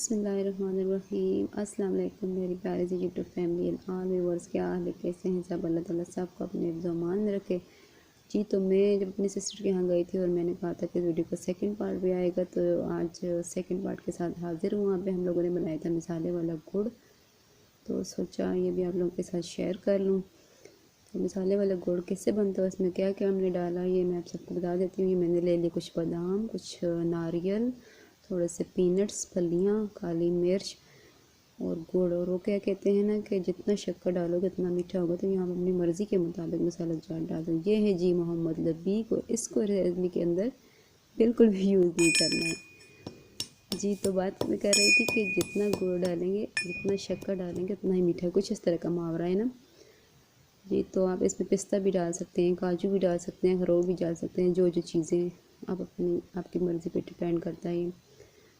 बिस्मिल्लाहिर्रहमानिर्रहीम। अस्सलाम वालेकुम मेरी प्यारी सी YouTube family and all viewers, क्या हाल है, कैसे हैं सब? अल्लाह ताला सबको अपने ज़मान में रखे। जी तो मैं जब अपनी सिस्टर के यहाँ गई थी और मैंने कहा था कि वीडियो का सेकंड पार्ट भी आएगा, तो आज सेकंड पार्ट के साथ हाजिर हूँ। वहाँ पे हम लोगों ने बनाया था मिसाले वाला गुड़, तो सोचा ये भी आप लोगों के साथ शेयर कर लूँ। तो मिसाले वाला गुड़ कैसे बनता है, उसमें क्या क्या हमने डाला, ये मैं आप सबको बता देती हूँ। ये मैंने ले ली कुछ बादाम, कुछ नारियल, थोड़े से पीनट्स, फलियाँ, काली मिर्च और गुड़। और वो क्या कहते हैं ना कि जितना शक्कर डालोगे उतना मीठा होगा, तो यहाँ अपनी मर्ज़ी के मुताबिक मसाला जार डाल दो। ये है जी मोहम्मद लबीक, और इसको रेसिपी के अंदर बिल्कुल भी यूज़ नहीं करना है। जी तो बात मैं कर रही थी कि जितना गुड़ डालेंगे, जितना शक्कर डालेंगे उतना ही मीठा, कुछ इस तरह का मुहावरा है ना जी। तो आप इसमें पिस्ता भी डाल सकते हैं, काजू भी डाल सकते हैं, अखरोट भी डाल सकते हैं, जो जो चीज़ें आप आपकी मर्ज़ी पे डिपेंड करता है।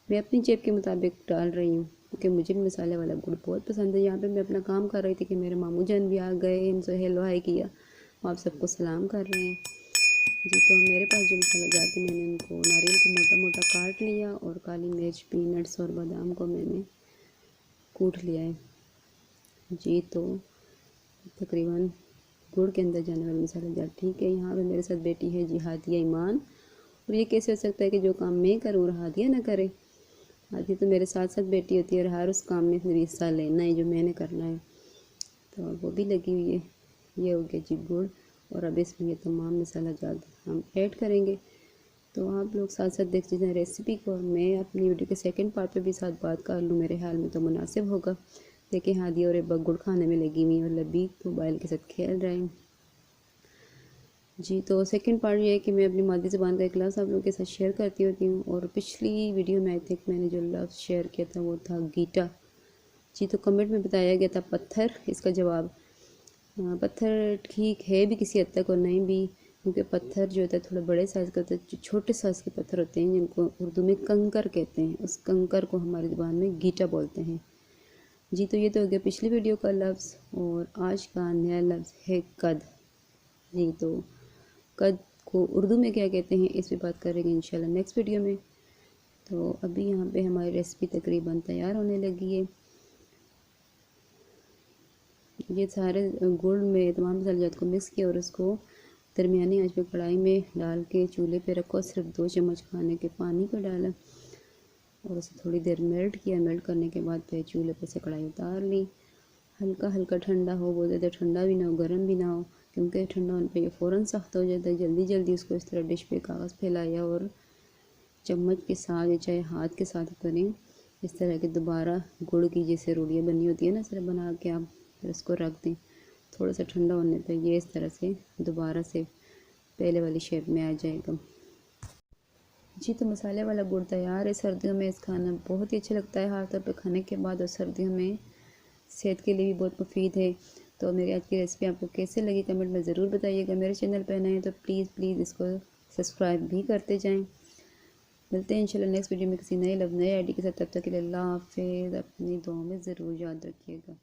मैं अपनी जेब के मुताबिक डाल रही हूँ क्योंकि मुझे भी मसाले वाला गुड़ बहुत पसंद है। यहाँ पे मैं अपना काम कर रही थी कि मेरे मामू जान भी आ गए, इनसे हेलो हाय किया, आप सबको सलाम कर रहे हैं जी। तो मेरे पास जो मसाला जाते, मैंने उनको नारियल को मोटा मोटा काट लिया और काली मिर्च, पीनट्स और बादाम को मैंने कूट लिया है जी। तो तकरीबन गुड़ के अंदर जाने वाले मसाले जार ठीक है। यहाँ पे मेरे साथ बेटी है जी हादिया ईमान, और ये कैसे हो सकता है कि जो काम मैं करूँ और हादिया ना करे। हादिया तो मेरे साथ साथ बेटी होती है और हर उस काम में भी हिस्सा लेना है जो मैंने करना है, तो वो भी लगी हुई है। ये हो गया जी गुड़, और अब इसमें ये तमाम मसाला जार हम ऐड करेंगे। तो आप लोग साथ साथ देखते जाएं रेसिपी को, और मैं अपनी वीडियो के सेकंड पार्ट पे भी साथ बात कर लूँ, मेरे ख्याल में तो मुनासिब होगा। देखिए हादिया और एब्बा गुड़ खाने में लगी हुई और लबीक मोबाइल के साथ खेल रहे हैं जी। तो सेकंड पार्ट ये है कि मैं अपनी मादरी ज़बान का एक लफ्ज़ आप लोगों के साथ शेयर करती होती हूँ, और पिछली वीडियो में आई थिंक मैंने जो लफ्ज़ शेयर किया था वो था गीटा जी। तो कमेंट में बताया गया था पत्थर, इसका जवाब पत्थर ठीक है भी किसी हद तक और नहीं भी, क्योंकि पत्थर जो होता है थोड़ा बड़े साइज़ का होता है। जो छोटे साइज़ के पत्थर होते हैं जिनको उर्दू में कंकर कहते हैं, उस कंकर को हमारी ज़बान में गीटा बोलते हैं जी। तो ये तो हो गया पिछली वीडियो का लफ्ज़, और आज का नया लफ्ज़ है कद जी। तो कद को उर्दू में क्या कहते हैं इस पर बात करेंगे इंशाल्लाह नेक्स्ट वीडियो में। तो अभी यहाँ पे हमारी रेसिपी तकरीबन तैयार होने लगी है। ये सारे गुड़ में तमाम मसालेजात को मिक्स किया और उसको दरमियानी आंच पे कढ़ाई में डाल के चूल्हे पे रखो। सिर्फ 2 चम्मच खाने के पानी को डाला और उसे थोड़ी देर मेल्ट किया। मेल्ट करने के बाद फिर चूल्हे पे से कढ़ाई उतार ली। हल्का हल्का ठंडा हो, बहुत ज़्यादा ठंडा भी ना हो, गर्म भी ना हो, क्योंकि ठंडा होने पे ये फ़ौरन सख्त हो जाता है। जल्दी जल्दी उसको इस तरह डिश पे कागज़ फैलाया और चम्मच के साथ या चाहे हाथ के साथ करें इस तरह के दोबारा गुड़ की जैसे रोटियाँ बनी होती है ना, इस तरह बना के आप फिर इसको रख दें। थोड़ा सा ठंडा होने पर ये इस तरह से दोबारा से पहले वाली शेप में आ जाएगा जी। तो मसाले वाला गुड़ तैयार है। सर्दियों में इस खाना बहुत ही अच्छा लगता है खास तौर पर खाने के बाद, और सर्दियों में सेहत के लिए भी बहुत मुफीद है। तो मेरी आज की रेसिपी आपको कैसे लगी कमेंट में ज़रूर बताइएगा। मेरे चैनल पर नए हैं तो प्लीज़ इसको सब्सक्राइब भी करते जाएं। मिलते हैं इंशाल्लाह नेक्स्ट वीडियो में किसी नए आईडी के साथ। तब तक के लिए अल्लाह हाफिज़। अपनी दुआ में ज़रूर याद रखिएगा।